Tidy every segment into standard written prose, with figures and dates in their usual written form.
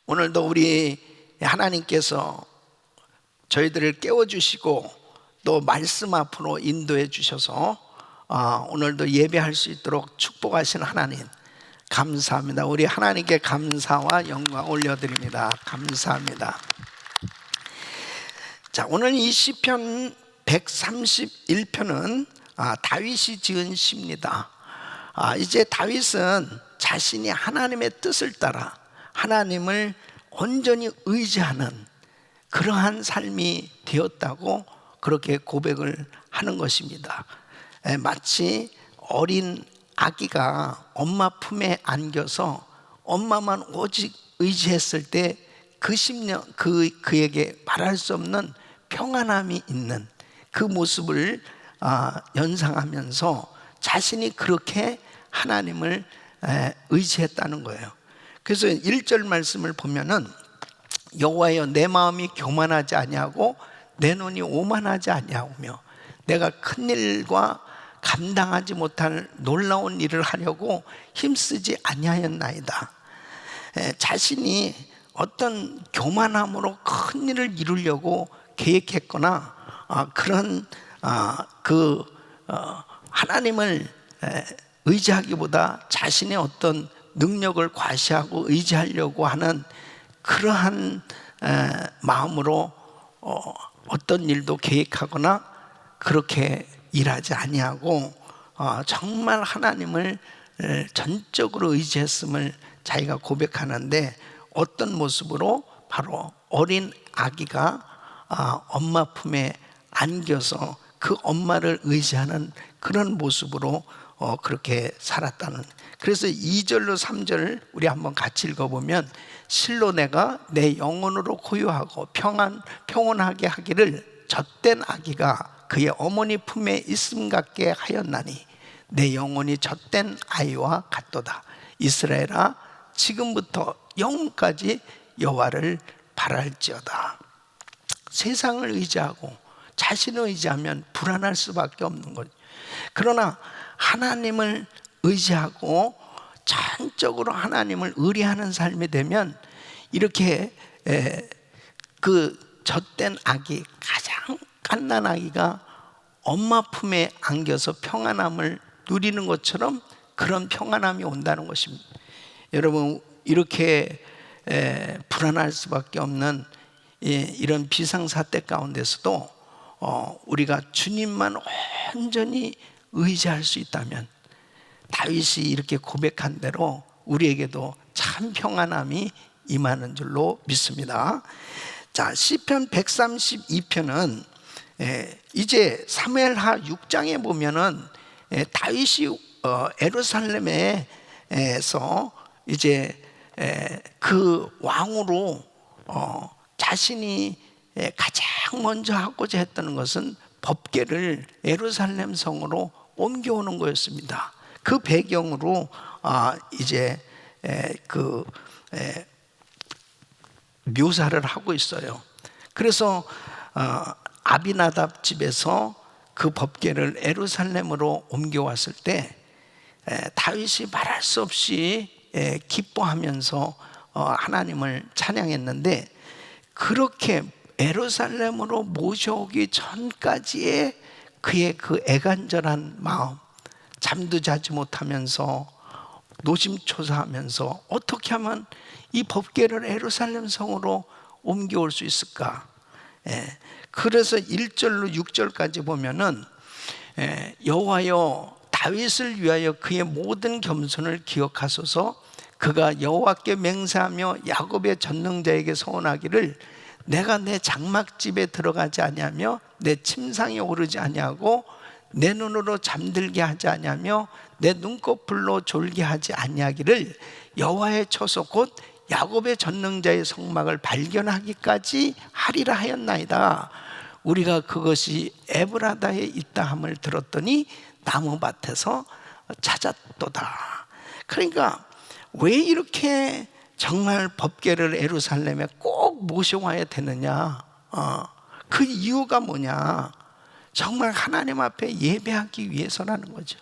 오늘도 우리 하나님께서 저희들을 깨워주시고 또 말씀 앞으로 인도해 주셔서 오늘도 예배할 수 있도록 축복하신 하나님 감사합니다. 우리 하나님께 감사와 영광 올려드립니다. 감사합니다. 자, 오늘 이 시편 131편은 다윗이 지은 시입니다. 이제 다윗은 자신이 하나님의 뜻을 따라 하나님을 온전히 의지하는 그러한 삶이 되었다고 그렇게 고백을 하는 것입니다. 마치 어린 아기가 엄마 품에 안겨서 엄마만 오직 의지했을 때 그 심령, 그에게 말할 수 없는 평안함이 있는 그 모습을 연상하면서 자신이 그렇게 하나님을 의지했다는 거예요. 그래서 1절 말씀을 보면은 여호와여 내 마음이 교만하지 아니하고 내 눈이 오만하지 아니하며 내가 큰 일과 감당하지 못할 놀라운 일을 하려고 힘쓰지 아니하였나이다. 자신이 어떤 교만함으로 큰 일을 이루려고 계획했거나 그런 하나님을 의지하기보다 자신의 어떤 능력을 과시하고 의지하려고 하는 그러한 마음으로 어떤 일도 계획하거나 그렇게 일하지 아니하고 정말 하나님을 전적으로 의지했음을 자기가 고백하는데 어떤 모습으로? 바로 어린 아기가 엄마 품에 안겨서 그 엄마를 의지하는 그런 모습으로 그렇게 살았다는. 그래서 2절로 3절 우리 한번 같이 읽어보면 실로 내가 내 영혼으로 고요하고 평온하게 하기를 젖된 아기가 그의 어머니 품에 있음 같게 하였나니 내 영혼이 젖된 아이와 같도다. 이스라엘아 지금부터 영원까지 여호와를 바랄지어다. 세상을 의지하고 자신을 의지하면 불안할 수밖에 없는 거죠. 그러나 하나님을 의지하고 전적으로 하나님을 의뢰하는 삶이 되면 이렇게 그 젖된 아기, 가장 갓난 아기가 엄마 품에 안겨서 평안함을 누리는 것처럼 그런 평안함이 온다는 것입니다. 여러분, 이렇게 불안할 수밖에 없는 이런 비상사태 가운데서도 우리가 주님만 온전히 의지할 수 있다면 다윗이 이렇게 고백한 대로 우리에게도 참 평안함이 임하는 줄로 믿습니다. 자, 시편 132편은 이제 사무엘하 6장에 보면은 다윗이 예루살렘에서 이제 그 왕으로 자신이 가장 먼저 하고자 했던 것은 법궤를 예루살렘 성으로 옮겨오는 거였습니다. 그 배경으로 이제 묘사를 하고 있어요. 그래서 아비나답 집에서 그 법궤를 예루살렘으로 옮겨왔을 때 다윗이 말할 수 없이 기뻐하면서 하나님을 찬양했는데 그렇게 예루살렘으로 모셔오기 전까지의 그의 그 애간절한 마음, 잠도 자지 못하면서 노심초사하면서 어떻게 하면 이 법궤를 예루살렘 성으로 옮겨올 수 있을까? 그래서 1절로 6절까지 보면은 여호와여 다윗을 위하여 그의 모든 겸손을 기억하소서. 그가 여호와께 맹세하며 야곱의 전능자에게 서원하기를 내가 내 장막집에 들어가지 아니하며 내 침상에 오르지 아니하고 내 눈으로 잠들게 하지 아니하며 내 눈꺼풀로 졸게 하지 아니하기를 여호와의 처소 곧 야곱의 전능자의 성막을 발견하기까지 하리라 하였나이다. 우리가 그것이 에브라다에 있다 함을 들었더니 나무밭에서 찾았도다. 그러니까 왜 이렇게 정말 법궤를 예루살렘에 꼭 모셔와야 되느냐? 그 이유가 뭐냐? 정말 하나님 앞에 예배하기 위해서라는 거죠.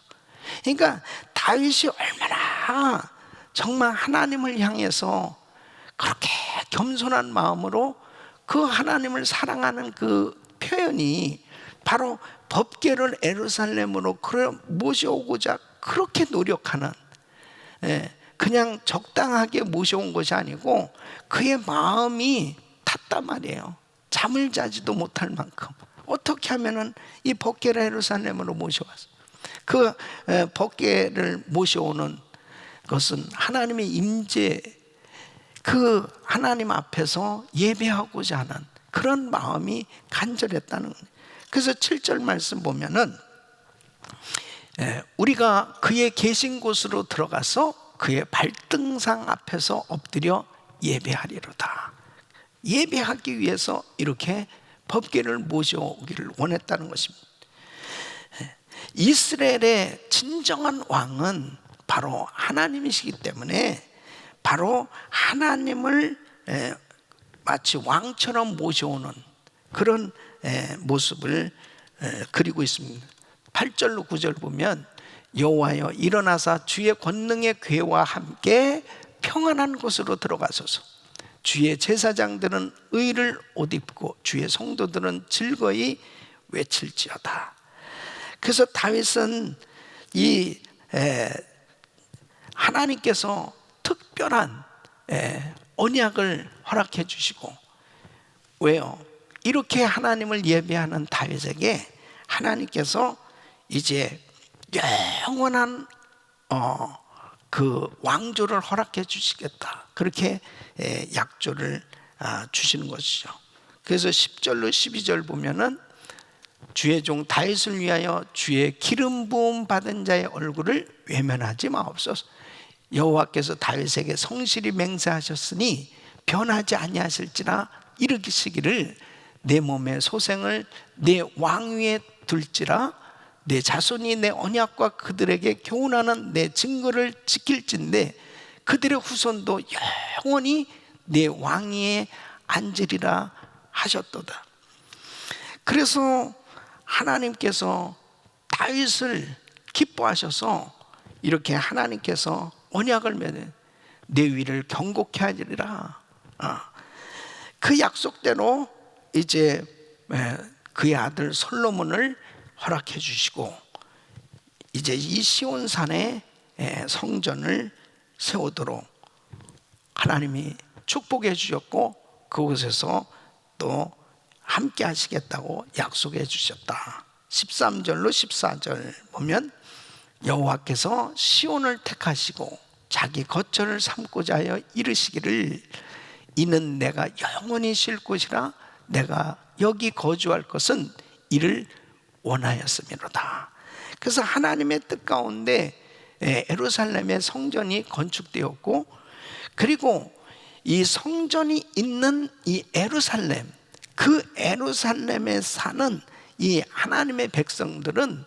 그러니까 다윗이 얼마나 정말 하나님을 향해서 그렇게 겸손한 마음으로 그 하나님을 사랑하는 그 표현이 바로 법궤를 예루살렘으로 모셔오고자 그렇게 노력하는, 그냥 적당하게 모셔온 것이 아니고 그의 마음이 탔단 말이에요. 잠을 자지도 못할 만큼 어떻게 하면은 이 법궤를 예루살렘으로 모셔왔어. 그 법궤를 모셔오는 것은 하나님의 임재, 그 하나님 앞에서 예배하고자 하는 그런 마음이 간절했다는 거예요. 그래서 7절 말씀 보면은 우리가 그의 계신 곳으로 들어가서 그의 발등상 앞에서 엎드려 예배하리로다. 예배하기 위해서 이렇게 법궤를 모셔오기를 원했다는 것입니다. 이스라엘의 진정한 왕은 바로 하나님이시기 때문에 바로 하나님을 마치 왕처럼 모셔오는 그런 모습을 그리고 있습니다. 8절로 9절 보면 여호와여 일어나사 주의 권능의 궤와 함께 평안한 곳으로 들어가소서. 주의 제사장들은 의를 옷 입고 주의 성도들은 즐거이 외칠지어다. 그래서 다윗은 이 하나님께서 특별한 언약을 허락해 주시고, 왜요? 이렇게 하나님을 예배하는 다윗에게 하나님께서 이제 영원한 그 왕조를 허락해 주시겠다, 그렇게 약조를 주시는 것이죠. 그래서 10절로 12절 보면은 주의 종 다윗을 위하여 주의 기름 부음 받은 자의 얼굴을 외면하지 마옵소서. 여호와께서 다윗에게 성실히 맹세하셨으니 변하지 아니하실지라 이르시기를 내 몸의 소생을 내 왕위에 둘지라 내 자손이 내 언약과 그들에게 교훈하는 내 증거를 지킬진대 그들의 후손도 영원히 내 왕위에 앉으리라 하셨도다. 그래서 하나님께서 다윗을 기뻐하셔서 이렇게 하나님께서 언약을 맺은 내 위를 경고케 하리라. 그 약속대로 이제 그의 아들 솔로몬을 허락해 주시고 이제 이 시온산에 성전을 세우도록 하나님이 축복해 주셨고 그곳에서 또 함께 하시겠다고 약속해 주셨다. 13절로 14절 보면 여호와께서 시온을 택하시고 자기 거처를 삼고자 하여 이르시기를 이는 내가 영원히 쉴 곳이라 내가 여기 거주할 것은 이를 원하였음이로다. 그래서 하나님의 뜻 가운데 예루살렘의 성전이 건축되었고, 그리고 이 성전이 있는 이 예루살렘, 그 예루살렘에 사는 이 하나님의 백성들은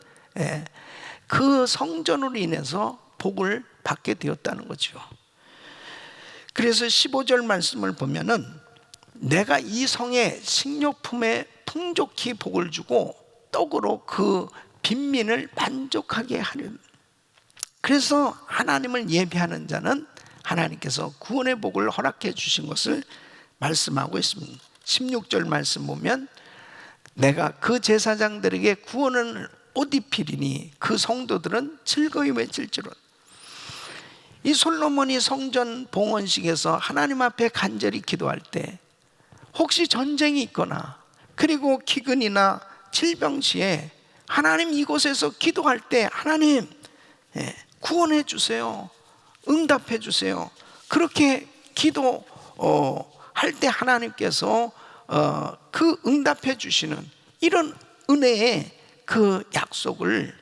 그 성전으로 인해서 복을 받게 되었다는 거죠. 그래서 15절 말씀을 보면은 내가 이 성에 식료품에 풍족히 복을 주고 떡으로 그 빈민을 만족하게 하려. 그래서 하나님을 예배하는 자는 하나님께서 구원의 복을 허락해 주신 것을 말씀하고 있습니다. 16절 말씀 보면 내가 그 제사장들에게 구원을 옷 입히리니 그 성도들은 즐거이 외칠지로다. 이 솔로몬이 성전 봉헌식에서 하나님 앞에 간절히 기도할 때 혹시 전쟁이 있거나 그리고 기근이나 질병 시에 하나님 이곳에서 기도할 때 하나님 구원해 주세요, 응답해 주세요, 그렇게 기도할 때 하나님께서 그 응답해 주시는 이런 은혜의 그 약속을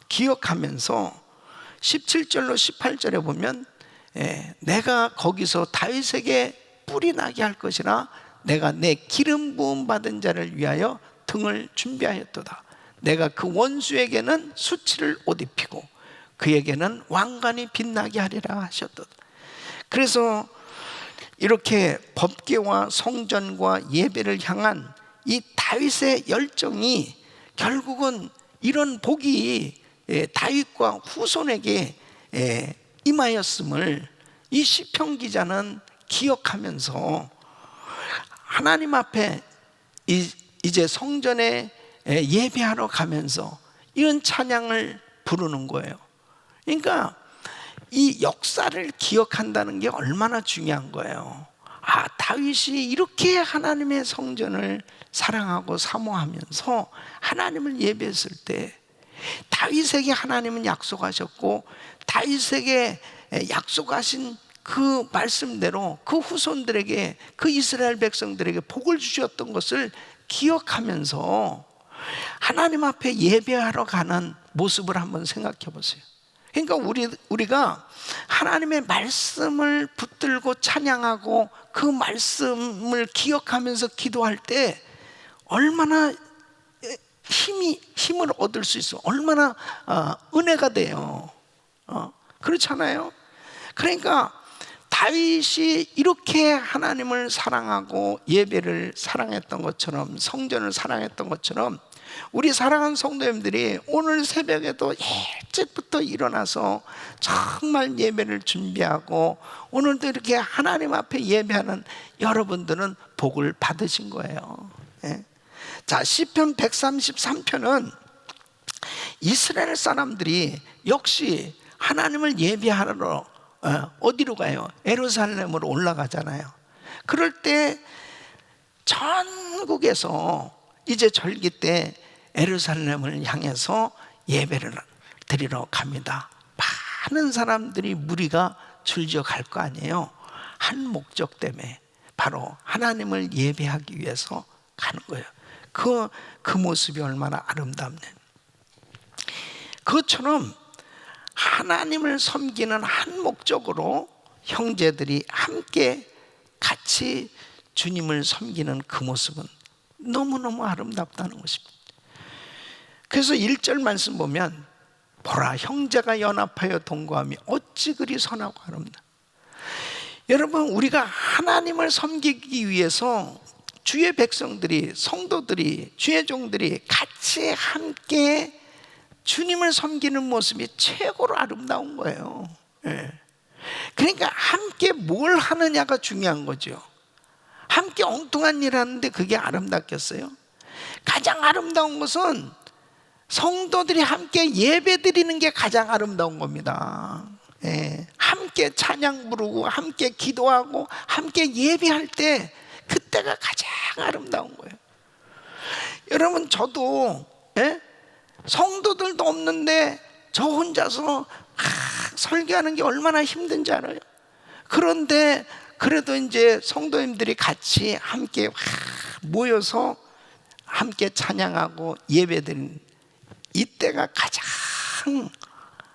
기억하면서 17절로 18절에 보면 내가 거기서 다윗에게 뿔이 나게 할 것이라 내가 내 기름 부음 받은 자를 위하여 등을 준비하였도다. 내가 그 원수에게는 수치를 옷 입히고 그에게는 왕관이 빛나게 하리라 하셨도다. 그래서 이렇게 법궤와 성전과 예배를 향한 이 다윗의 열정이 결국은 이런 복이 다윗과 후손에게 임하였음을 이 시편 기자는 기억하면서 하나님 앞에 이제 성전에 예배하러 가면서 이런 찬양을 부르는 거예요. 그러니까 이 역사를 기억한다는 게 얼마나 중요한 거예요. 아, 다윗이 이렇게 하나님의 성전을 사랑하고 사모하면서 하나님을 예배했을 때 다윗에게 하나님은 약속하셨고 다윗에게 약속하신 그 말씀대로 그 후손들에게, 그 이스라엘 백성들에게 복을 주셨던 것을 기억하면서 하나님 앞에 예배하러 가는 모습을 한번 생각해 보세요. 그러니까 우리가 하나님의 말씀을 붙들고 찬양하고 그 말씀을 기억하면서 기도할 때 얼마나 힘을 얻을 수 있어, 얼마나 은혜가 돼요. 그렇잖아요. 그러니까 다윗이 이렇게 하나님을 사랑하고 예배를 사랑했던 것처럼, 성전을 사랑했던 것처럼 우리 사랑하는 성도님들이 오늘 새벽에도 일찍부터 일어나서 정말 예배를 준비하고 오늘도 이렇게 하나님 앞에 예배하는 여러분들은 복을 받으신 거예요. 자, 시편 133편은 이스라엘 사람들이 역시 하나님을 예배하러 어디로 가요? 예루살렘으로 올라가잖아요. 그럴 때 전국에서 이제 절기 때 예루살렘을 향해서 예배를 드리러 갑니다. 많은 사람들이 무리가 줄지어 갈 거 아니에요. 한 목적 때문에, 바로 하나님을 예배하기 위해서 가는 거예요. 그 모습이 얼마나 아름답네. 그것처럼 하나님을 섬기는 한 목적으로 형제들이 함께 같이 주님을 섬기는 그 모습은 너무너무 아름답다는 것입니다. 그래서 1절 말씀 보면 보라, 형제가 연합하여 동거함이 어찌 그리 선하고 아름다. 여러분, 우리가 하나님을 섬기기 위해서 주의 백성들이, 성도들이, 주의 종들이 같이 함께 주님을 섬기는 모습이 최고로 아름다운 거예요. 그러니까 함께 뭘 하느냐가 중요한 거죠. 함께 엉뚱한 일 하는데 그게 아름답겠어요? 가장 아름다운 것은 성도들이 함께 예배 드리는 게 가장 아름다운 겁니다. 함께 찬양 부르고 함께 기도하고 함께 예배할 때 그때가 가장 아름다운 거예요. 여러분, 저도 성도들도 없는데 저 혼자서 설교하는 게 얼마나 힘든지 알아요? 그런데 그래도 이제 성도님들이 같이 함께 모여서 함께 찬양하고 예배드리는 이때가 가장,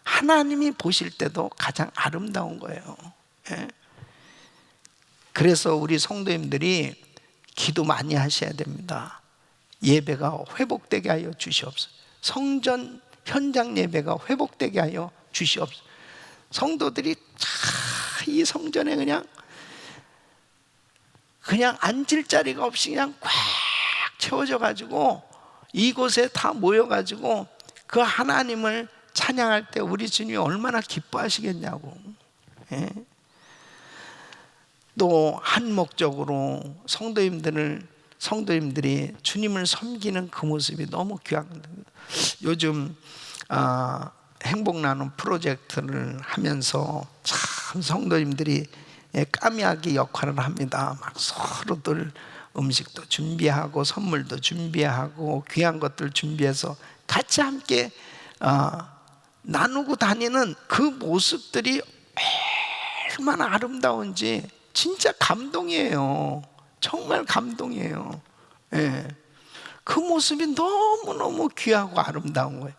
하나님이 보실 때도 가장 아름다운 거예요. 그래서 우리 성도님들이 기도 많이 하셔야 됩니다. 예배가 회복되게 하여 주시옵소서. 성전 현장 예배가 회복되게 하여 주시옵소서. 성도들이 이 성전에 그냥 앉을 자리가 없이 그냥 꽉 채워져 가지고 이곳에 다 모여 가지고 그 하나님을 찬양할 때 우리 주님이 얼마나 기뻐하시겠냐고. 또 한 목적으로 성도님들이 주님을 섬기는 그 모습이 너무 귀합니다. 요즘 행복 나눔 프로젝트를 하면서 참 성도님들이 까미하기 역할을 합니다. 막 서로들 음식도 준비하고 선물도 준비하고 귀한 것들 준비해서 같이 함께 나누고 다니는 그 모습들이 얼마나 아름다운지 진짜 감동이에요. 정말 감동이에요. 그 모습이 너무너무 귀하고 아름다운 거예요.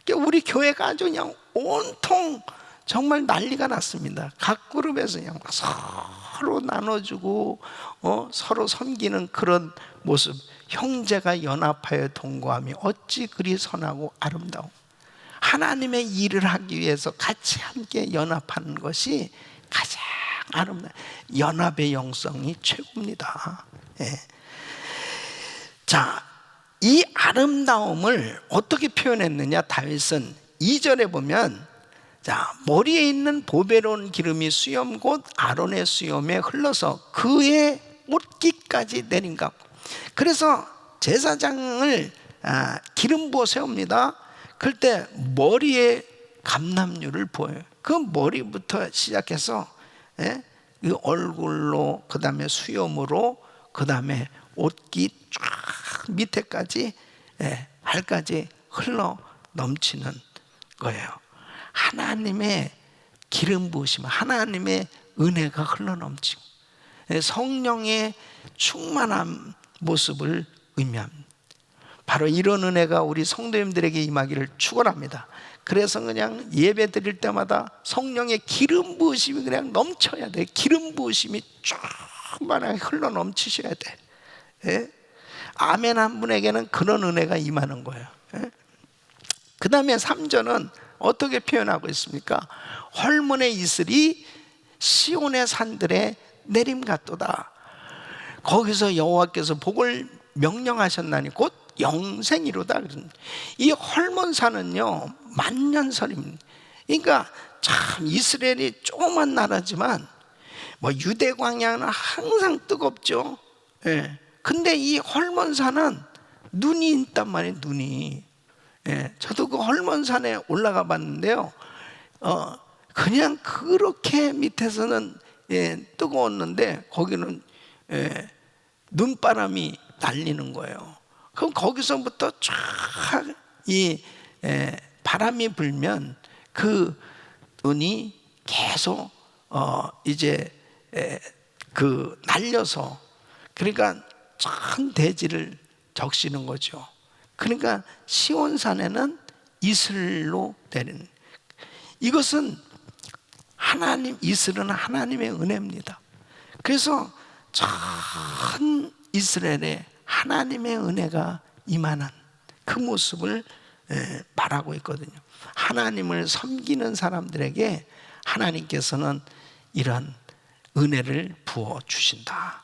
그러니까 우리 교회가 아주 그냥 온통 정말 난리가 났습니다. 각 그룹에서 그냥 서로 나눠주고 서로 섬기는 그런 모습. 형제가 연합하여 동거함이 어찌 그리 선하고 아름다워. 하나님의 일을 하기 위해서 같이 함께 연합하는 것이 가장 아름다워. 연합의 영성이 최고입니다. 자, 이 아름다움을 어떻게 표현했느냐? 다윗은 2절에 보면 자, 머리에 있는 보배로운 기름이 수염 곧 아론의 수염에 흘러서 그의 옷깃까지 내린 것. 그래서 제사장을 기름 부어 세웁니다. 그럴 때 머리에 감람유를 부어요. 그 머리부터 시작해서 이 얼굴로, 그 다음에 수염으로, 그 다음에 옷깃 쫙 밑에까지 발까지 흘러 넘치는 거예요. 하나님의 기름 부으심, 하나님의 은혜가 흘러 넘치고 성령의 충만한 모습을 의미합니다. 바로 이런 은혜가 우리 성도님들에게 임하기를 축원합니다. 그래서 그냥 예배 드릴 때마다 성령의 기름 부으심이 그냥 넘쳐야 돼. 기름 부으심이 충만하게 흘러 넘치셔야 돼. 아멘 한 분에게는 그런 은혜가 임하는 거예요. 그 다음에 3절은 어떻게 표현하고 있습니까? 헐몬의 이슬이 시온의 산들에 내림 같도다. 거기서 여호와께서 복을 명령하셨나니 곧 영생이로다. 이 헐몬산은요 만년설입니다. 그러니까 참 이스라엘이 조그만 나라지만 뭐 유대 광야는 항상 뜨겁죠. 근데 이 헐몬산은 눈이 있단 말이에요. 눈이. 저도 그 헐몬산에 올라가 봤는데요. 그냥 그렇게 밑에서는 뜨거웠는데 거기는 눈바람이 날리는 거예요. 그럼 거기서부터 쫙 이 바람이 불면 그 눈이 계속 이제 그 날려서, 그러니까 전 대지를 적시는 거죠. 그러니까 시온산에는 이슬로 내리는, 이것은 하나님, 이슬은 하나님의 은혜입니다. 그래서 전 이스라엘에 하나님의 은혜가 임하는 그 모습을 말하고 있거든요. 하나님을 섬기는 사람들에게 하나님께서는 이런 은혜를 부어 주신다.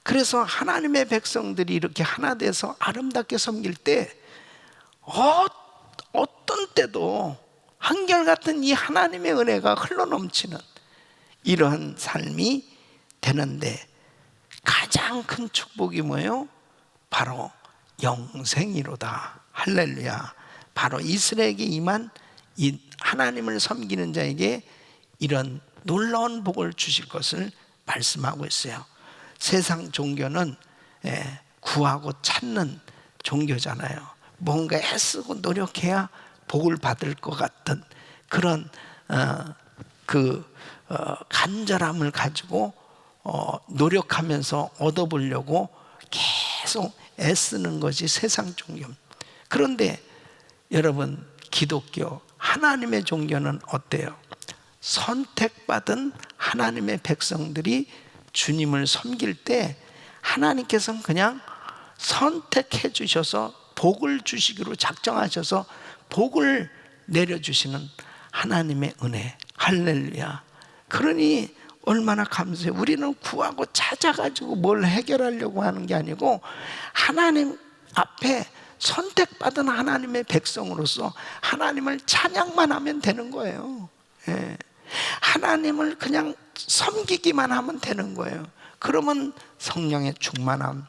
그래서 하나님의 백성들이 이렇게 하나 돼서 아름답게 섬길 때 어떤 때도 한결같은 이 하나님의 은혜가 흘러넘치는 이러한 삶이 되는데, 가장 큰 축복이 뭐예요? 바로 영생이로다. 할렐루야. 바로 이스라엘에게 임한 이 하나님을 섬기는 자에게 이런 놀라운 복을 주실 것을 말씀하고 있어요. 세상 종교는 구하고 찾는 종교잖아요. 뭔가 애쓰고 노력해야 복을 받을 것 같은 그런 간절함을 가지고 노력하면서 얻어보려고 계속 애쓰는 것이 세상 종교입니다. 그런데 여러분, 기독교 하나님의 종교는 어때요? 선택받은 하나님의 백성들이 주님을 섬길 때 하나님께서는 그냥 선택해 주셔서 복을 주시기로 작정하셔서 복을 내려주시는 하나님의 은혜. 할렐루야. 그러니 얼마나 감사해요. 우리는 구하고 찾아가지고 뭘 해결하려고 하는 게 아니고 하나님 앞에 선택받은 하나님의 백성으로서 하나님을 찬양만 하면 되는 거예요. 하나님을 그냥 섬기기만 하면 되는 거예요. 그러면 성령의 충만함,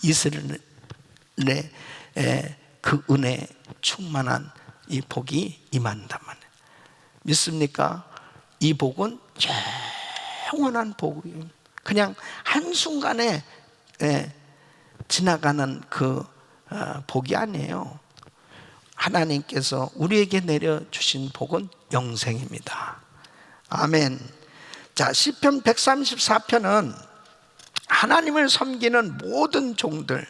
이스라엘의 그 은혜 충만한 이 복이 임한단 말이에요. 믿습니까? 이 복은 영원한 복이에요. 그냥 한순간에 지나가는 그 복이 아니에요. 하나님께서 우리에게 내려주신 복은 영생입니다. 아멘. 자, 시편 134편은 하나님을 섬기는 모든 종들,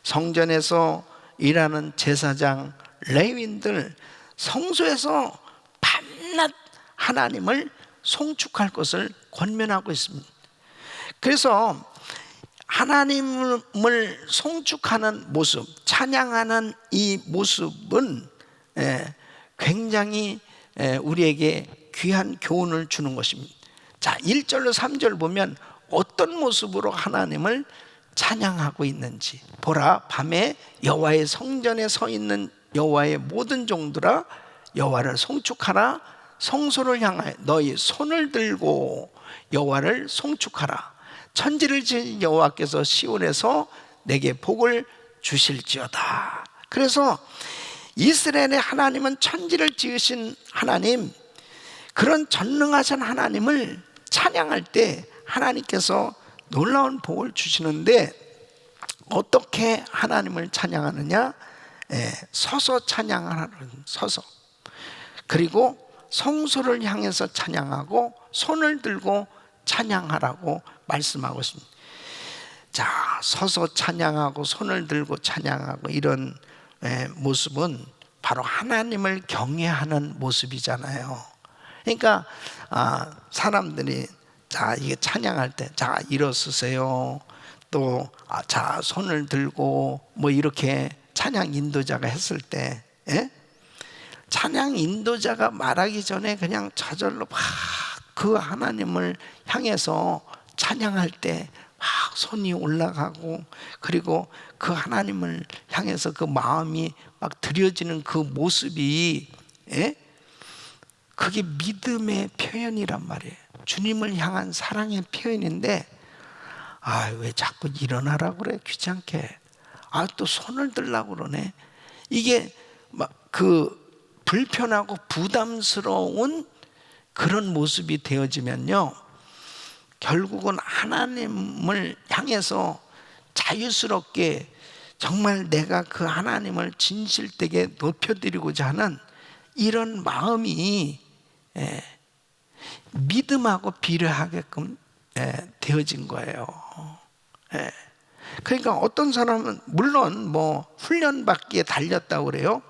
성전에서 일하는 제사장, 레위인들, 성소에서 밤낮 하나님을 송축할 것을 권면하고 있습니다. 그래서 하나님을 송축하는 모습, 찬양하는 이 모습은 굉장히 우리에게 귀한 교훈을 주는 것입니다. 자, 1절로 3절 보면 어떤 모습으로 하나님을 찬양하고 있는지. 보라, 밤에 여호와의 성전에 서 있는 여호와의 모든 종들아, 여호와를 송축하라. 성소를 향하여 너희 손을 들고 여호와를 송축하라. 천지를 지은 여호와께서 시온에서 내게 복을 주실지어다. 그래서 이스라엘의 하나님은 천지를 지으신 하나님, 그런 전능하신 하나님을 찬양할 때 하나님께서 놀라운 복을 주시는데, 어떻게 하나님을 찬양하느냐? 서서 찬양하는, 서서. 그리고 성소를 향해서 찬양하고 손을 들고 찬양하라고 말씀하고 있습니다. 자, 서서 찬양하고 손을 들고 찬양하고 이런 모습은 바로 하나님을 경외하는 모습이잖아요. 그러니까 사람들이 자, 이게 찬양할 때 자, 일어서세요. 또 자, 손을 들고 뭐 이렇게 찬양 인도자가 했을 때, 찬양 인도자가 말하기 전에 그냥 저절로 막 그 하나님을 향해서 찬양할 때 막 손이 올라가고, 그리고 그 하나님을 향해서 그 마음이 막 드려지는 그 모습이, 그게 믿음의 표현이란 말이에요. 주님을 향한 사랑의 표현인데, 왜 자꾸 일어나라고 그래, 귀찮게. 또 손을 들라고 그러네. 이게 막 그 불편하고 부담스러운 그런 모습이 되어지면요, 결국은 하나님을 향해서 자유스럽게 정말 내가 그 하나님을 진실되게 높여드리고자 하는 이런 마음이 믿음하고 비례하게끔 되어진 거예요. 그러니까 어떤 사람은 물론 뭐 훈련받기에 달렸다고 그래요.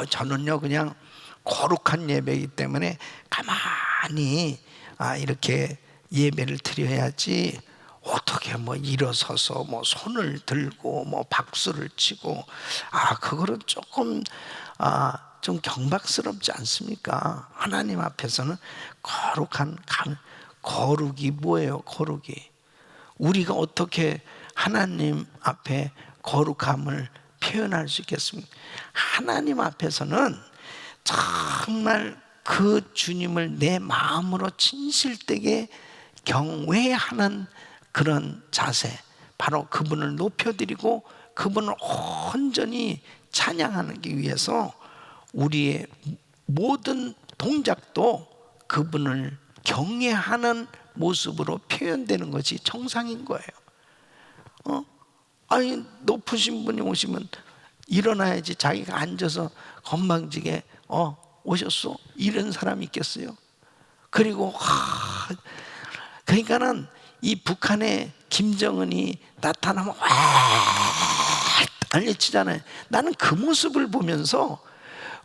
저는요 그냥 거룩한 예배이기 때문에 가만히 이렇게 예배를 드려야지, 어떻게 뭐 일어서서 뭐 손을 들고 뭐 박수를 치고, 그거는 조금 좀 경박스럽지 않습니까? 하나님 앞에서는 거룩한 거룩이 뭐예요? 거룩이 우리가 어떻게 하나님 앞에 거룩함을 표현할 수 있겠습니까? 하나님 앞에서는 정말 그 주님을 내 마음으로 진실되게 경외하는 그런 자세, 바로 그분을 높여드리고 그분을 온전히 찬양하기 위해서 우리의 모든 동작도 그분을 경외하는 모습으로 표현되는 것이 정상인 거예요. 높으신 분이 오시면 일어나야지, 자기가 앉아서 건방지게 오셨어? 이런 사람이 있겠어요? 그리고 그러니까는 이 북한의 김정은이 나타나면 와 난리치잖아요. 나는 그 모습을 보면서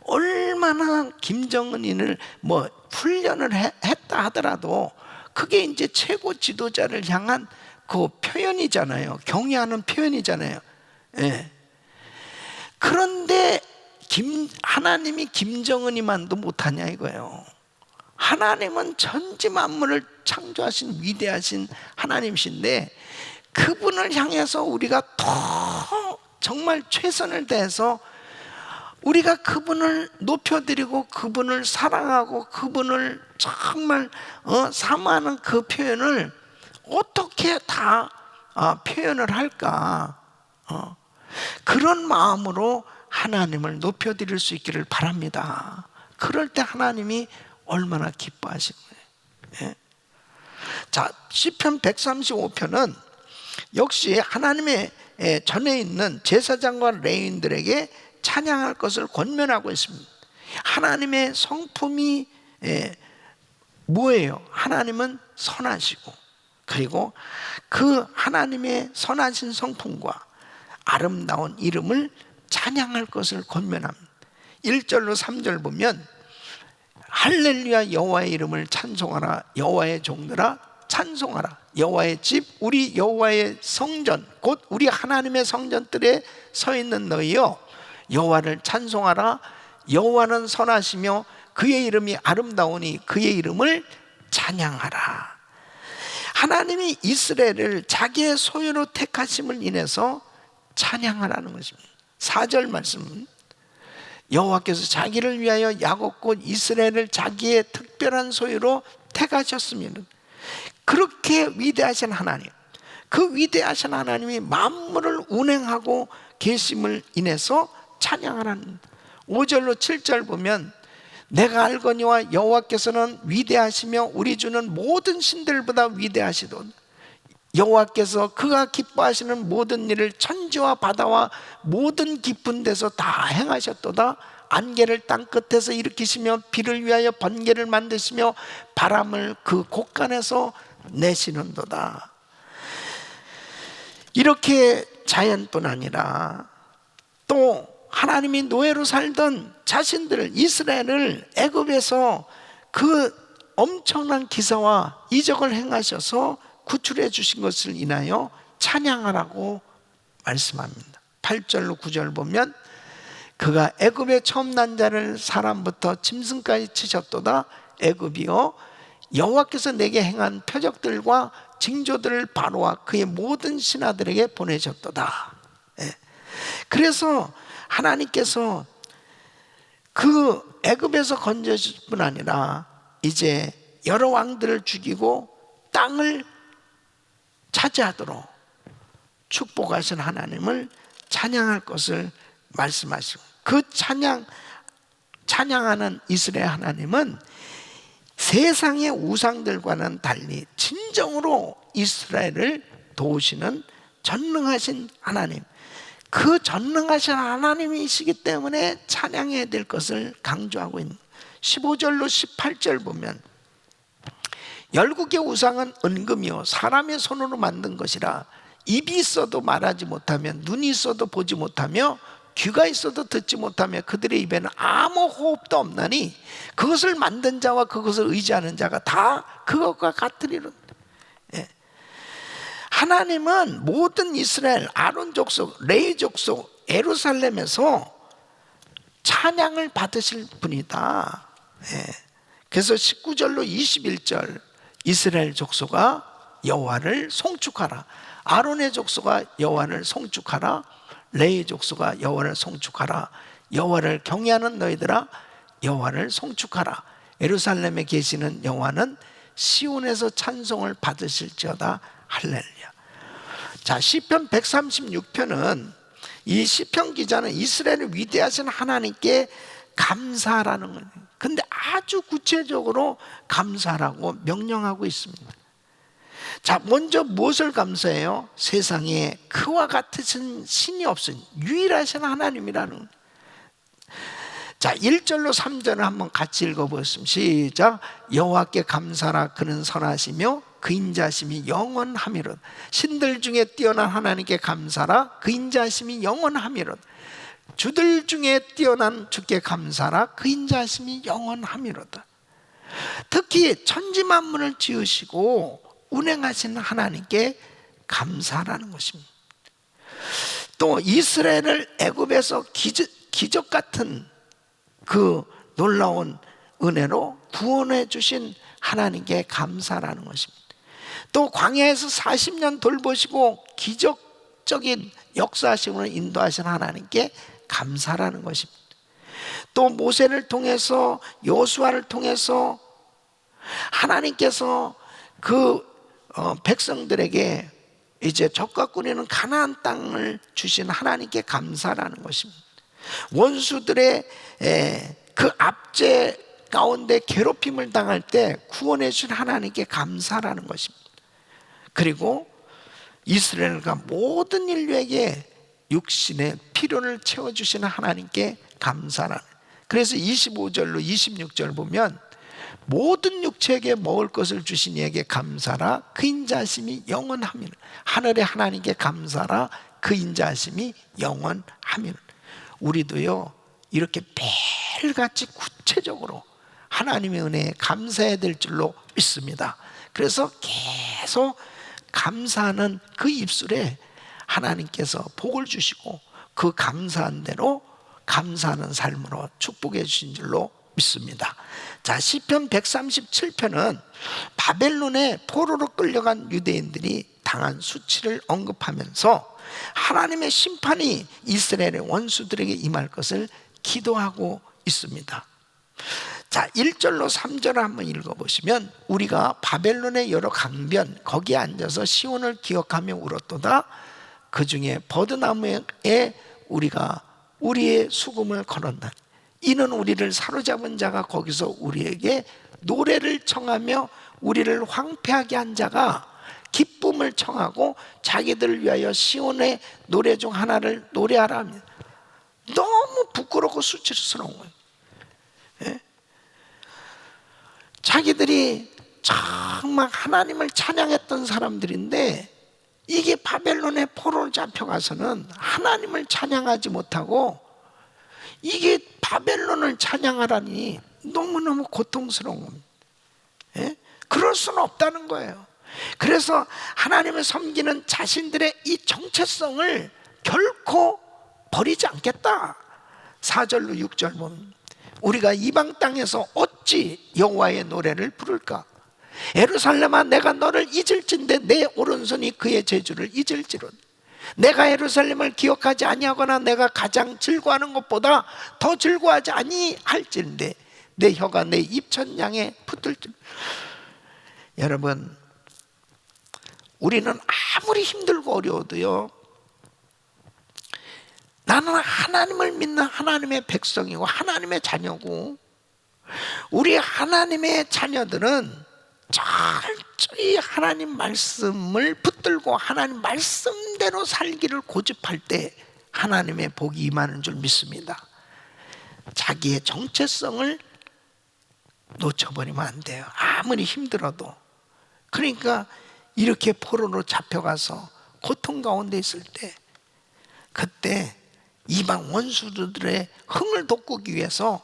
얼마나 김정은을 뭐 훈련을 했다 하더라도 그게 이제 최고 지도자를 향한 그 표현이잖아요. 경외하는 표현이잖아요. 그런데 하나님이 김정은이만도 못하냐 이거예요. 하나님은 천지 만물을 창조하신 위대하신 하나님이신데, 그분을 향해서 우리가 더 정말 최선을 다해서 우리가 그분을 높여드리고 그분을 사랑하고 그분을 정말 사모하는 그 표현을 어떻게 다 표현을 할까? 그런 마음으로 하나님을 높여드릴 수 있기를 바랍니다. 그럴 때 하나님이 얼마나 기뻐하시는 거예요. 자, 시편 135편은 역시 하나님의 전에 있는 제사장과 레위인들에게 찬양할 것을 권면하고 있습니다. 하나님의 성품이 뭐예요? 하나님은 선하시고, 그리고 그 하나님의 선하신 성품과 아름다운 이름을 찬양할 것을 권면합니다. 1절로 3절 보면 할렐루야 여호와의 이름을 찬송하라. 여호와의 종들아 찬송하라. 여호와의 집 우리 여호와의 성전 곧 우리 하나님의 성전들에 서 있는 너희여 여호와를 찬송하라. 여호와는 선하시며 그의 이름이 아름다우니 그의 이름을 찬양하라. 하나님이 이스라엘을 자기의 소유로 택하심을 인해서 찬양하라는 것입니다. 4절 말씀은 여호와께서 자기를 위하여 야곱과 이스라엘을 자기의 특별한 소유로 택하셨으면, 그렇게 위대하신 하나님, 그 위대하신 하나님이 만물을 운행하고 계심을 인해서 찬양하는 5절로 7절 보면, 내가 알거니와 여호와께서는 위대하시며 우리 주는 모든 신들보다 위대하시도다. 여호와께서 그가 기뻐하시는 모든 일을 천지와 바다와 모든 깊은 데서 다 행하셨도다. 안개를 땅 끝에서 일으키시며 비를 위하여 번개를 만드시며 바람을 그 곳간에서 내시는도다. 이렇게 자연뿐 아니라 또 하나님이 노예로 살던 자신들을, 이스라엘을 애굽에서 그 엄청난 기사와 이적을 행하셔서 구출해 주신 것을 인하여 찬양하라고 말씀합니다. 8절로 9절 보면, 그가 애굽의 처음 난 자를 사람부터 짐승까지 치셨도다. 애굽이여, 여호와께서 내게 행한 표적들과 징조들을 바로와 그의 모든 신하들에게 보내셨도다. 그래서 하나님께서 그 애굽에서 건져주실 뿐 아니라 이제 여러 왕들을 죽이고 땅을 차지하도록 축복하신 하나님을 찬양할 것을 말씀하시고, 그 찬양하는 이스라엘 하나님은 세상의 우상들과는 달리 진정으로 이스라엘을 도우시는 전능하신 하나님, 그 전능하신 하나님이시기 때문에 찬양해야 될 것을 강조하고 있는 15절로 18절 보면, 열국의 우상은 은금이요 사람의 손으로 만든 것이라 입이 있어도 말하지 못하며 눈이 있어도 보지 못하며 귀가 있어도 듣지 못하며 그들의 입에는 아무 호흡도 없나니 그것을 만든 자와 그것을 의지하는 자가 다 그것과 같으리로다. 하나님은 모든 이스라엘 아론 족속, 레위 족속, 예루살렘에서 찬양을 받으실 분이다. 그래서 19절로 21절, 이스라엘 족속아 여호와를 송축하라. 아론의 족속아 여호와를 송축하라. 레위 족속아 여호와를 송축하라. 여호와를 경외하는 너희들아 여호와를 송축하라. 예루살렘에 계시는 여호와는 시온에서 찬송을 받으실지어다. 할렐루야. 자, 시편 136편은, 이 시편 기자는 이스라엘의 위대하신 하나님께 감사하라는 거예요. 근데 아주 구체적으로 감사하라고 명령하고 있습니다. 자, 먼저 무엇을 감사해요? 세상에 그와 같으신 신이 없으니 유일하신 하나님이라는 거예요. 자, 1절로 3절을 한번 같이 읽어보겠습니다. 시작. 여호와께 감사하라. 그는 선하시며 그 인자하심이 영원하미로다. 신들 중에 뛰어난 하나님께 감사하라. 그 인자하심이 영원하미로다. 주들 중에 뛰어난 주께 감사하라. 그 인자하심이 영원하미로다. 특히 천지 만물을 지으시고 운행하시는 하나님께 감사하라는 것입니다. 또 이스라엘을 애굽에서 기적 같은 그 놀라운 은혜로 구원해 주신 하나님께 감사하라는 것입니다. 또 광야에서 40년 돌보시고 기적적인 역사하심으로 인도하신 하나님께 감사하라는 것입니다. 또 모세를 통해서, 여호수아를 통해서 하나님께서 그 백성들에게 이제 적과 꾸리는 가나안 땅을 주신 하나님께 감사라는 것입니다. 원수들의 그 압제 가운데 괴롭힘을 당할 때 구원해 주신 하나님께 감사라는 것입니다. 그리고 이스라엘과 모든 인류에게 육신의 필요를 채워주시는 하나님께 감사라는. 그래서 25절로 26절 보면, 모든 육체에게 먹을 것을 주신 이에게 감사라. 그 인자하심이 영원하미는. 하늘의 하나님께 감사라. 그 인자하심이 영원하미는. 우리도요 이렇게 매일같이 구체적으로 하나님의 은혜에 감사해야 될 줄로 믿습니다. 그래서 계속 감사하는 그 입술에 하나님께서 복을 주시고 그 감사한 대로 감사하는 삶으로 축복해 주신 줄로 믿습니다. 자, 시편 137편은 바벨론의 포로로 끌려간 유대인들이 당한 수치를 언급하면서 하나님의 심판이 이스라엘의 원수들에게 임할 것을 기도하고 있습니다. 자, 1절로 3절을 한번 읽어보시면 우리가 바벨론의 여러 강변 거기에 앉아서 시온을 기억하며 울었도다. 그 중에 버드나무에 우리가 우리의 수금을 걸었나니 이는 우리를 사로잡은 자가 거기서 우리에게 노래를 청하며 우리를 황폐하게 한 자가 기쁨을 청하고 자기들을 위하여 시온의 노래 중 하나를 노래하라 합니다. 너무 부끄럽고 수치스러운 거예요. 예? 자기들이 정말 하나님을 찬양했던 사람들인데 이게 바벨론의 포로로 잡혀가서는 하나님을 찬양하지 못하고 이게 바벨론을 찬양하라니 너무너무 고통스러운 겁니다. 예? 그럴 수는 없다는 거예요. 그래서 하나님을 섬기는 자신들의 이 정체성을 결코 버리지 않겠다. 4절로 6절 보면 우리가 이방 땅에서 어찌 여호와의 노래를 부를까? 예루살렘아 내가 너를 잊을진대 내 오른손이 그의 재주를 잊을지로다. 내가 예루살렘을 기억하지 아니하거나 내가 가장 즐거워하는 것보다 더 즐거워하지 아니할진대 내 혀가 내 입천양에 붙을지. 여러분, 우리는 아무리 힘들고 어려워도요, 나는 하나님을 믿는 하나님의 백성이고 하나님의 자녀고, 우리 하나님의 자녀들은 철저히 하나님 말씀을 붙들고 하나님 말씀대로 살기를 고집할 때 하나님의 복이 임하는 줄 믿습니다. 자기의 정체성을 놓쳐버리면 안 돼요. 아무리 힘들어도. 그러니까 이렇게 포로로 잡혀가서 고통 가운데 있을 때, 그때 이방 원수들의 흥을 돋구기 위해서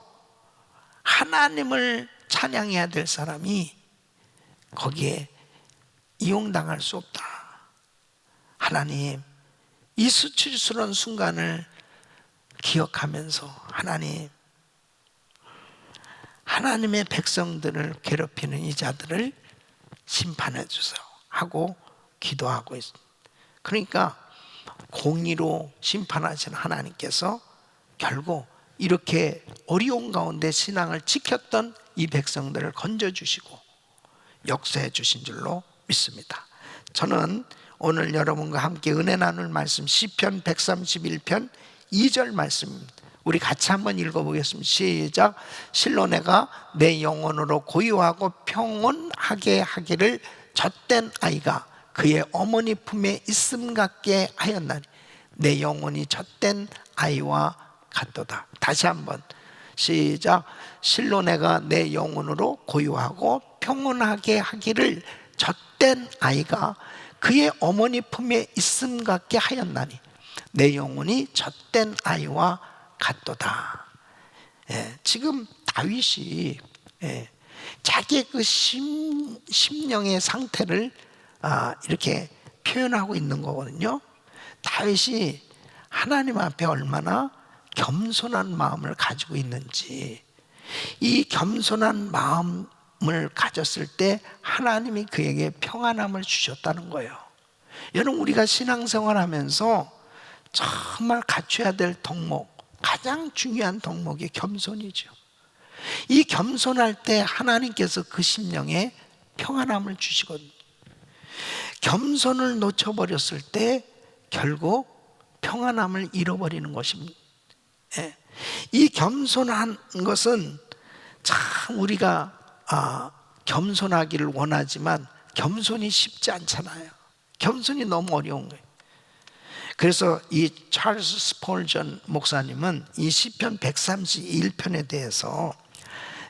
하나님을 찬양해야 될 사람이 거기에 이용당할 수 없다. 하나님, 이 수치스러운 순간을 기억하면서 하나님의 백성들을 괴롭히는 이 자들을 심판해 주세요 하고 기도하고 있습니다. 그러니까 공의로 심판하시는 하나님께서 결국 이렇게 어려운 가운데 신앙을 지켰던 이 백성들을 건져주시고 역사해 주신 줄로 믿습니다. 저는 오늘 여러분과 함께 은혜 나눌 말씀 시편 131편 2절 말씀입니다. 우리 같이 한번 읽어보겠습니다. 시작. 실로 내가 내 영혼으로 고요하고 평온하게 하기를 젖된 아이가 그의 어머니 품에 있음 같게 하였나니 내 영혼이 젖된 아이와 같도다. 다시 한번 시작. 실로 내가 내 영혼으로 고요하고 평온하게 하기를 젖된 아이가 그의 어머니 품에 있음 같게 하였나니 내 영혼이 젖된 아이와 같도다. 지금 다윗이 자기의 그 심령의 상태를 이렇게 표현하고 있는 거거든요. 다윗이 하나님 앞에 얼마나 겸손한 마음을 가지고 있는지, 이 겸손한 마음을 가졌을 때 하나님이 그에게 평안함을 주셨다는 거예요. 여러분, 우리가 신앙생활 하면서 정말 갖춰야 될 덕목, 가장 중요한 덕목이 겸손이죠. 이 겸손할 때 하나님께서 그 심령에 평안함을 주시거든요. 겸손을 놓쳐버렸을 때 결국 평안함을 잃어버리는 것입니다. 이 겸손한 것은 참 우리가 겸손하기를 원하지만 겸손이 쉽지 않잖아요. 겸손이 너무 어려운 거예요. 그래서 이 찰스 스폴전 목사님은 이 시편 131편에 대해서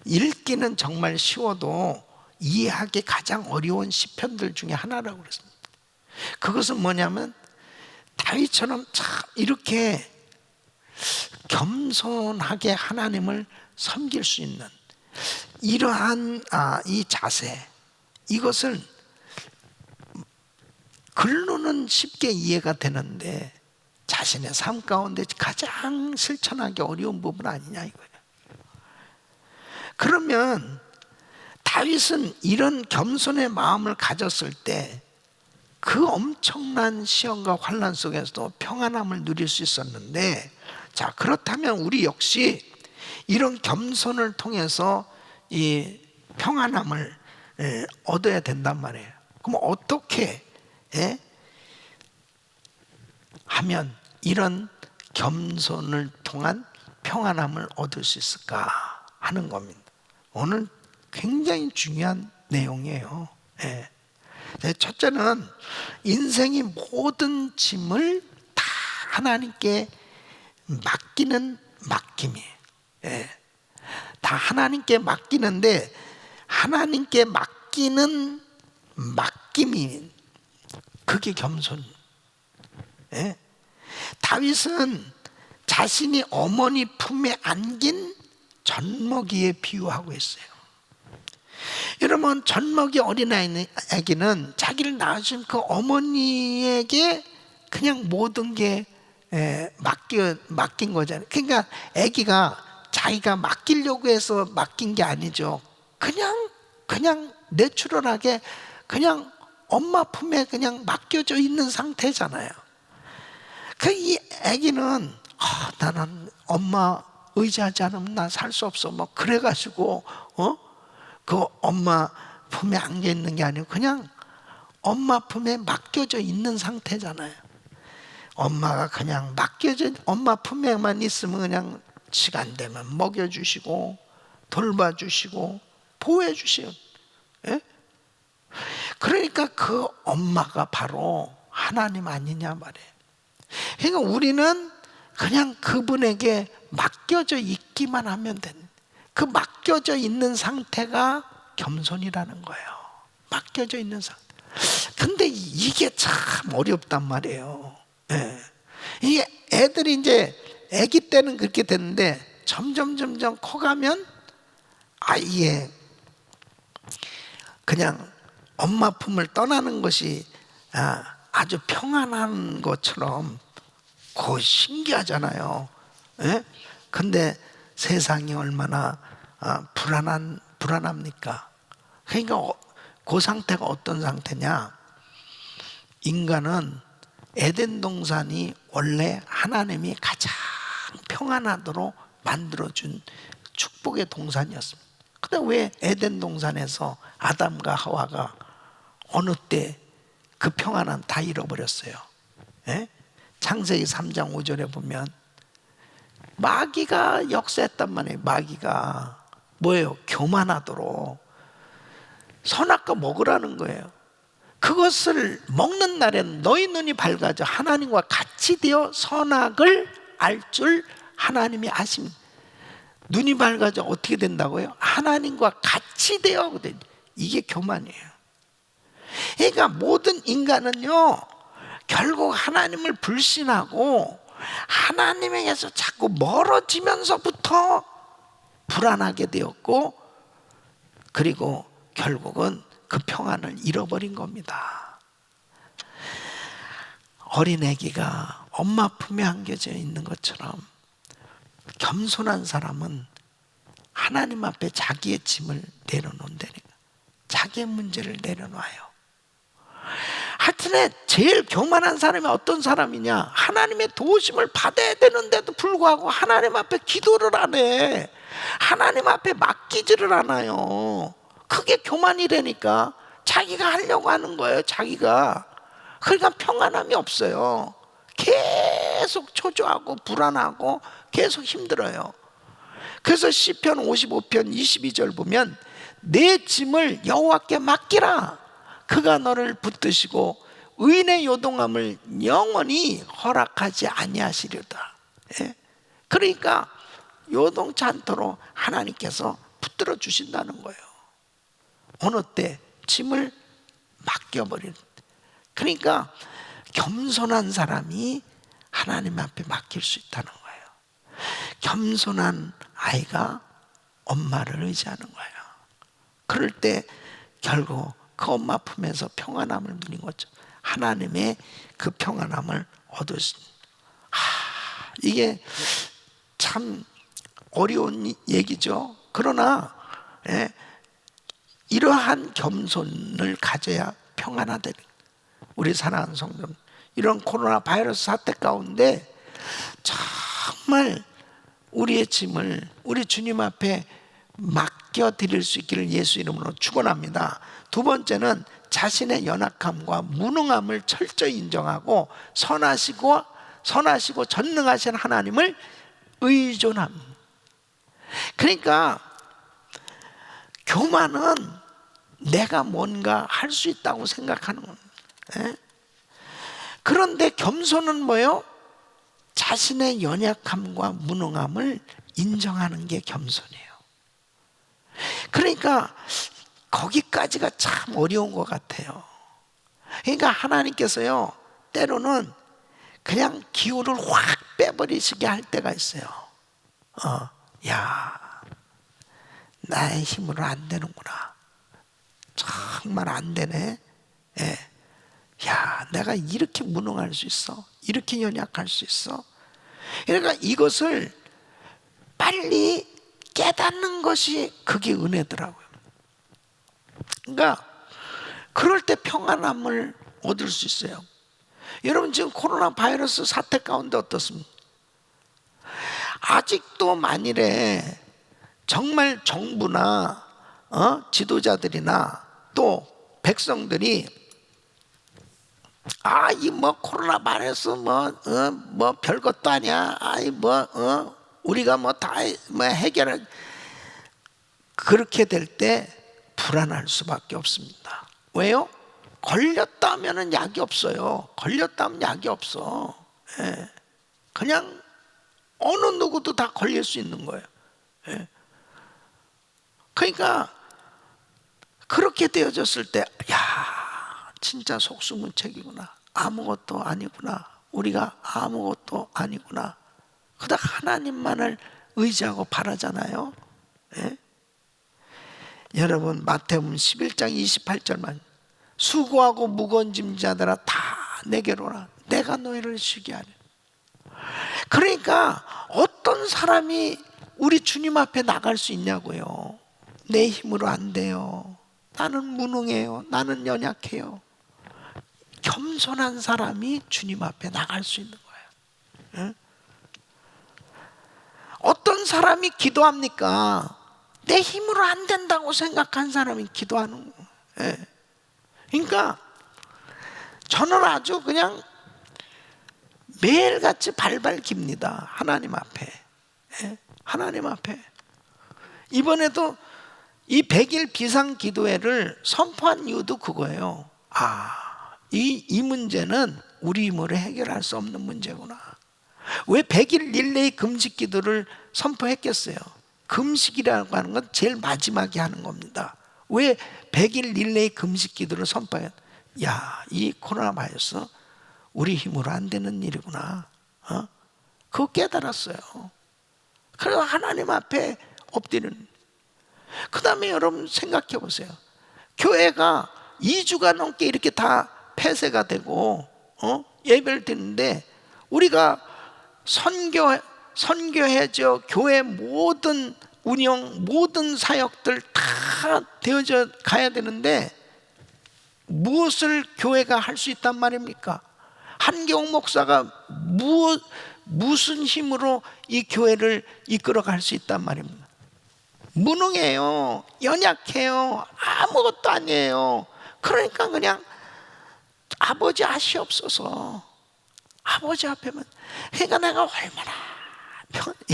읽기는 정말 쉬워도 이해하기 가장 어려운 시편들 중에 하나라고 그랬습니다. 그것은 뭐냐면 다윗처럼 참 이렇게 겸손하게 하나님을 섬길 수 있는 이러한 이 자세, 이것을 글로는 쉽게 이해가 되는데 자신의 삶 가운데 가장 실천하기 어려운 부분 아니냐 이거예요. 그러면 다윗은 이런 겸손의 마음을 가졌을 때 그 엄청난 시험과 환난 속에서도 평안함을 누릴 수 있었는데 자, 그렇다면 우리 역시 이런 겸손을 통해서 이 평안함을 얻어야 된단 말이에요. 그럼 어떻게 하면 이런 겸손을 통한 평안함을 얻을 수 있을까 하는 겁니다. 오늘 굉장히 중요한 내용이에요. 첫째는 인생의 모든 짐을 다 하나님께 맡기는 맡김이에요. 다 하나님께 맡기는데, 하나님께 맡기는 맡김이, 그게 겸손. 다윗은 자신이 어머니 품에 안긴 젖먹이에 비유하고 있어요. 여러분, 젖먹이 어린아기는 자기를 낳으신 그 어머니에게 그냥 모든 게 맡긴 거잖아요. 그러니까 아기가 자기가 맡기려고 해서 맡긴 게 아니죠. 그냥 내추럴하게 그냥 엄마 품에 그냥 맡겨져 있는 상태잖아요. 이 아기는 나는 엄마 의지하지 않으면 나 살 수 없어, 뭐 그래가지고 그 엄마 품에 안겨 있는 게 아니고 그냥 엄마 품에 맡겨져 있는 상태잖아요. 엄마가 그냥 엄마 품에만 있으면 그냥 시간 되면 먹여주시고 돌봐주시고 보호해주시오. 그러니까 그 엄마가 바로 하나님 아니냐 말이에요. 그러니까 우리는 그냥 그분에게 맡겨져 있기만 하면 되는, 그 맡겨져 있는 상태가 겸손이라는 거예요. 맡겨져 있는 상태. 근데 이게 참 어렵단 말이에요. 이게 애들이 이제 아기 때는 그렇게 됐는데 점점 커가면 아예 그냥 엄마 품을 떠나는 것이 아주 평안한 것처럼 그거 신기하잖아요. 근데 세상이 얼마나 불안합니까? 그러니까 그 상태가 어떤 상태냐? 인간은 에덴 동산이 원래 하나님이 가장 평안하도록 만들어준 축복의 동산이었습니다. 근데 왜 에덴 동산에서 아담과 하와가 어느 때 그 평안함 다 잃어버렸어요? 창세기 3장 5절에 보면 마귀가 역사했단 말이에요. 마귀가 뭐예요? 교만하도록 선악과 먹으라는 거예요. 그것을 먹는 날에는 너희 눈이 밝아져 하나님과 같이 되어 선악을 알 줄 하나님이 아십니다. 눈이 밝아져 어떻게 된다고요? 하나님과 같이 되어. 이게 교만이에요. 그러니까 모든 인간은요, 결국 하나님을 불신하고 하나님에게서 자꾸 멀어지면서부터 불안하게 되었고, 그리고 결국은 그 평안을 잃어버린 겁니다. 어린 아기가 엄마 품에 안겨져 있는 것처럼 겸손한 사람은 하나님 앞에 자기의 짐을 내려놓는다니까. 자기의 문제를 내려놔요. 하여튼에 제일 교만한 사람이 어떤 사람이냐? 하나님의 도우심을 받아야 되는데도 불구하고 하나님 앞에 기도를 안 해. 하나님 앞에 맡기지를 않아요. 그게 교만이라니까. 자기가 하려고 하는 거예요, 자기가. 그러니까 평안함이 없어요. 계속 초조하고 불안하고 계속 힘들어요. 그래서 시편 55편 22절 보면 내 짐을 여호와께 맡기라. 그가 너를 붙드시고 의인의 요동함을 영원히 허락하지 아니하시리로다. 그러니까 요동치 않도록 하나님께서 붙들어 주신다는 거예요. 어느 때 짐을 맡겨버리는. 그러니까 겸손한 사람이 하나님 앞에 맡길 수 있다는 거예요. 겸손한 아이가 엄마를 의지하는 거예요. 그럴 때 결국 그 엄마 품에서 평안함을 누린 거죠. 하나님의 그 평안함을 얻을 수. 이게 참 어려운 얘기죠. 그러나 이러한 겸손을 가져야 평안하다는. 우리 사랑하는 성도, 이런 코로나 바이러스 사태 가운데 참 정말 우리의 짐을 우리 주님 앞에 맡겨드릴 수 있기를 예수 이름으로 축원합니다. 두 번째는 자신의 연약함과 무능함을 철저히 인정하고 선하시고 전능하신 하나님을 의존합니다. 그러니까 교만은 내가 뭔가 할 수 있다고 생각하는 겁니다. 그런데 겸손은 뭐예요? 자신의 연약함과 무능함을 인정하는 게 겸손이에요. 그러니까 거기까지가 참 어려운 것 같아요. 그러니까 하나님께서요, 때로는 그냥 기호를 확 빼버리시게 할 때가 있어요. 야, 나의 힘으로 안 되는구나. 정말 안 되네. 야, 내가 이렇게 무능할 수 있어? 이렇게 연약할 수 있어? 그러니까 이것을 빨리 깨닫는 것이 그게 은혜더라고요. 그러니까 그럴 때 평안함을 얻을 수 있어요. 여러분 지금 코로나 바이러스 사태 가운데 어떻습니까? 아직도 만일에 정말 정부나 지도자들이나 또 백성들이 이 뭐 코로나 바이러스 뭐 별것도 아니야. 우리가 뭐 다 해결할, 그렇게 될 때 불안할 수밖에 없습니다. 왜요? 걸렸다면은 약이 없어요. 걸렸다면 약이 없어. 그냥 어느 누구도 다 걸릴 수 있는 거예요. 그러니까 그렇게 되어졌을 때, 야, 진짜 속수무책이구나. 아무것도 아니구나. 우리가 아무것도 아니구나. 그러다 하나님만을 의지하고 바라잖아요. 여러분 마태복음 11장 28절만, 수고하고 무거운 짐자들아 다 내게로 오라. 내가 너희를 쉬게 하리라. 그러니까 어떤 사람이 우리 주님 앞에 나갈 수 있냐고요. 내 힘으로 안 돼요. 나는 무능해요. 나는 연약해요. 겸손한 사람이 주님 앞에 나갈 수 있는 거예요. 어떤 사람이 기도합니까? 내 힘으로 안 된다고 생각한 사람이 기도하는 거예요. 그러니까 저는 아주 그냥 매일같이 발발 깁니다. 하나님 앞에. 하나님 앞에. 이번에도 이 100일 비상기도회를 선포한 이유도 그거예요. 이 문제는 우리 힘으로 해결할 수 없는 문제구나. 왜 100일 릴레이 금식 기도를 선포했겠어요? 금식이라고 하는 건 제일 마지막에 하는 겁니다. 왜 100일 릴레이 금식 기도를 선포해요? 야, 이 코로나 바이러스 우리 힘으로 안 되는 일이구나. 그거 깨달았어요. 그래서 하나님 앞에 엎드리는. 그 다음에 여러분 생각해 보세요. 교회가 2주가 넘게 이렇게 다 폐쇄가 되고 예배를 드리는데, 우리가 선교해줘 교회 모든 운영, 모든 사역들 다 되어져 가야 되는데 무엇을 교회가 할 수 있단 말입니까? 한경 목사가 무슨 힘으로 이 교회를 이끌어갈 수 있단 말입니다. 무능해요. 연약해요. 아무것도 아니에요. 그러니까 그냥 아버지 아시옵소서. 아버지 앞에만. 그러니까 내가 얼마나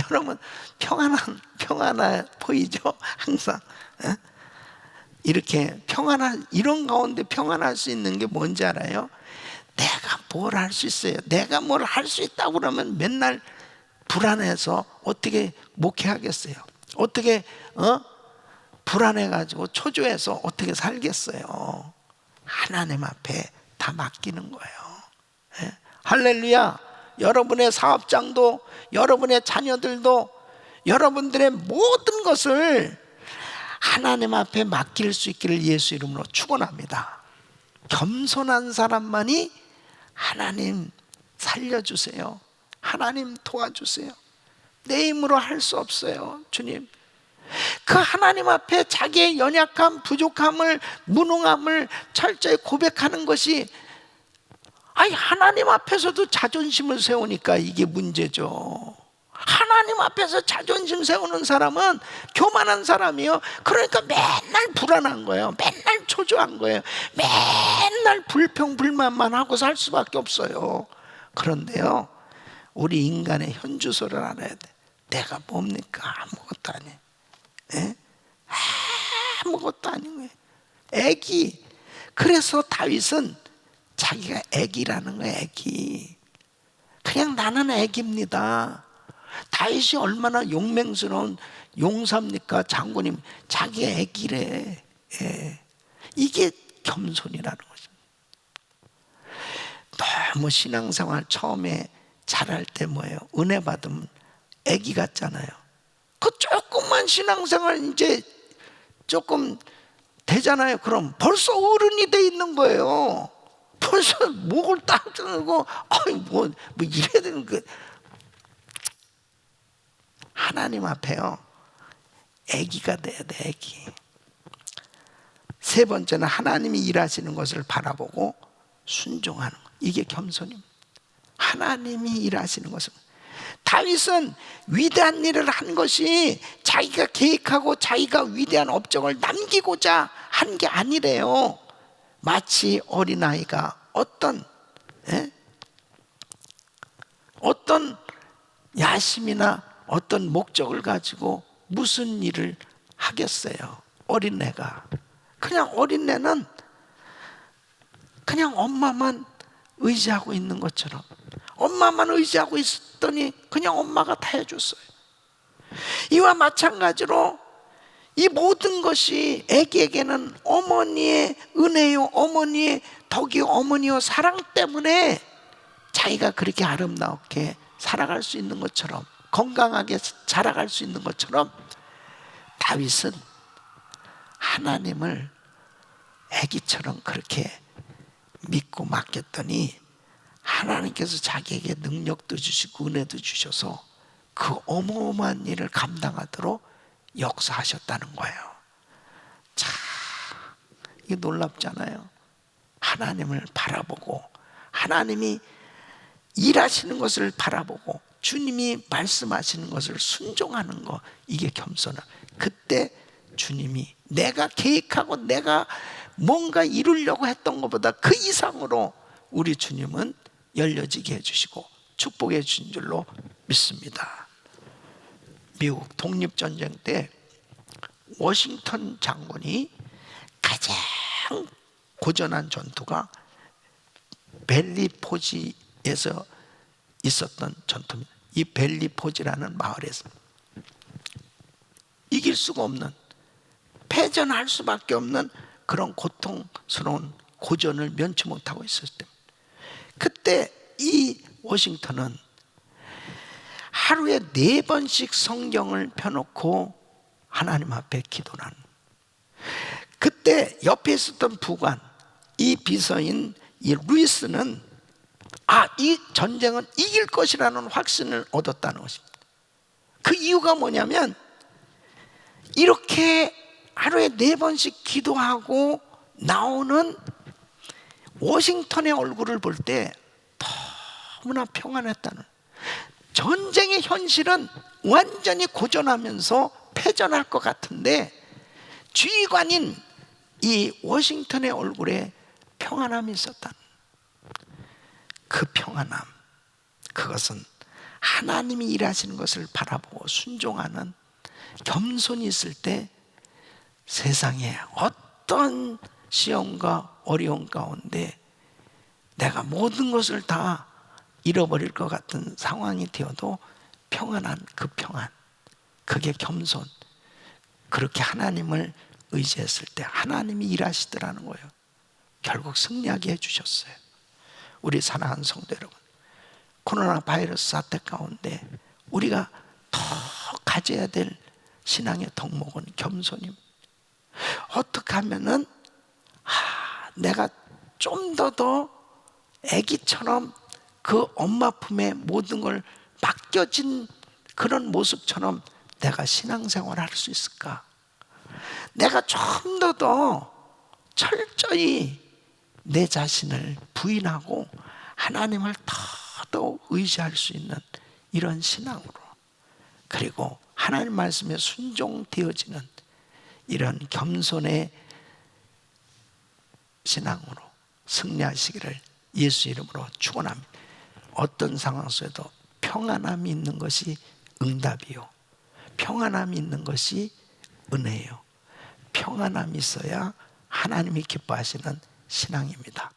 여러분 평안해 보이죠? 항상 이렇게 평안한, 이런 가운데 평안할 수 있는 게 뭔지 알아요? 내가 뭘 할 수 있어요. 내가 뭘 할 수 있다고 그러면 맨날 불안해서 어떻게 목회하겠어요? 어떻게 불안해가지고 초조해서 어떻게 살겠어요? 하나님 앞에 다 맡기는 거예요. 할렐루야. 여러분의 사업장도, 여러분의 자녀들도, 여러분들의 모든 것을 하나님 앞에 맡길 수 있기를 예수 이름으로 축원합니다. 겸손한 사람만이 하나님 살려주세요. 하나님 도와주세요. 내 힘으로 할 수 없어요. 주님. 그 하나님 앞에 자기의 연약함, 부족함을, 무능함을 철저히 고백하는 것이, 하나님 앞에서도 자존심을 세우니까 이게 문제죠. 하나님 앞에서 자존심 세우는 사람은 교만한 사람이요. 그러니까 맨날 불안한 거예요. 맨날 초조한 거예요. 맨날 불평불만만 하고 살 수밖에 없어요. 그런데요, 우리 인간의 현주소를 알아야 돼. 내가 뭡니까? 아무것도 아니에요. 예? 아무것도 아닌 거예요. 애기. 그래서 다윗은 자기가 애기라는 거예요. 애기. 그냥 나는 애기입니다. 다윗이 얼마나 용맹스러운 용사입니까? 장군님, 자기 애기래. 예. 이게 겸손이라는 거죠. 너무 신앙생활 처음에 잘할 때 뭐예요? 은혜 받으면 애기 같잖아요. 그 조금만 신앙생활 이제 조금 되잖아요. 그럼 벌써 어른이 돼 있는 거예요. 벌써 목을 딱 들고 뭐 이래야 되는 거. 하나님 앞에요, 애기가 돼야 돼. 애기. 세 번째는 하나님이 일하시는 것을 바라보고 순종하는 것. 이게 겸손입니다. 하나님이 일하시는 것을. 다윗은 위대한 일을 한 것이 자기가 계획하고 자기가 위대한 업적을 남기고자 한 게 아니래요. 마치 어린아이가 어떤 야심이나 어떤 목적을 가지고 무슨 일을 하겠어요. 어린애가. 그냥 어린애는 그냥 엄마만 의지하고 있는 것처럼, 엄마만 의지하고 있었더니 그냥 엄마가 다 해줬어요. 이와 마찬가지로 이 모든 것이 애기에게는 어머니의 은혜요, 어머니의 덕이요, 어머니요 사랑 때문에 자기가 그렇게 아름답게 살아갈 수 있는 것처럼, 건강하게 자라갈 수 있는 것처럼, 다윗은 하나님을 애기처럼 그렇게 믿고 맡겼더니 하나님께서 자기에게 능력도 주시고 은혜도 주셔서 그 어마어마한 일을 감당하도록 역사하셨다는 거예요. 자, 이게 놀랍잖아요. 하나님을 바라보고, 하나님이 일하시는 것을 바라보고 주님이 말씀하시는 것을 순종하는 거, 이게 겸손함. 그때 주님이 내가 계획하고 내가 뭔가 이루려고 했던 것보다 그 이상으로 우리 주님은 열려지게 해주시고 축복해 주신 줄로 믿습니다. 미국 독립전쟁 때 워싱턴 장군이 가장 고전한 전투가 벨리포지에서 있었던 전투입니다. 이 벨리포지라는 마을에서 이길 수가 없는, 패전할 수밖에 없는 그런 고통스러운 고전을 면치 못하고 있었을 때, 그때 이 워싱턴은 하루에 4번씩 성경을 펴놓고 하나님 앞에 기도를 하는. 그때 옆에 있었던 부관, 이 비서인 이 루이스는 이 전쟁은 이길 것이라는 확신을 얻었다는 것입니다. 그 이유가 뭐냐면, 이렇게 하루에 4번씩 기도하고 나오는 워싱턴의 얼굴을 볼 때 너무나 평안했다는. 전쟁의 현실은 완전히 고전하면서 패전할 것 같은데 지휘관인 이 워싱턴의 얼굴에 평안함이 있었다는. 그 평안함, 그것은 하나님이 일하시는 것을 바라보고 순종하는 겸손이 있을 때 세상에 어떤 시험과 어려움 가운데 내가 모든 것을 다 잃어버릴 것 같은 상황이 되어도 평안한 그 평안, 그게 겸손. 그렇게 하나님을 의지했을 때 하나님이 일하시더라는 거예요. 결국 승리하게 해주셨어요. 우리 사랑하는 성도 여러분, 코로나 바이러스 사태 가운데 우리가 더 가져야 될 신앙의 덕목은 겸손입니다. 어떻게 하면은 내가 좀 더 애기처럼 그 엄마 품에 모든 걸 맡겨진 그런 모습처럼 내가 신앙생활을 할 수 있을까? 내가 좀 더 철저히 내 자신을 부인하고 하나님을 더 의지할 수 있는 이런 신앙으로 그리고 하나님 말씀에 순종되어지는 이런 겸손의 신앙으로 승리하시기를 예수 이름으로 축원합니다. 어떤 상황 속에도 평안함이 있는 것이 응답이요, 평안함이 있는 것이 은혜예요. 평안함이 있어야 하나님이 기뻐하시는 신앙입니다.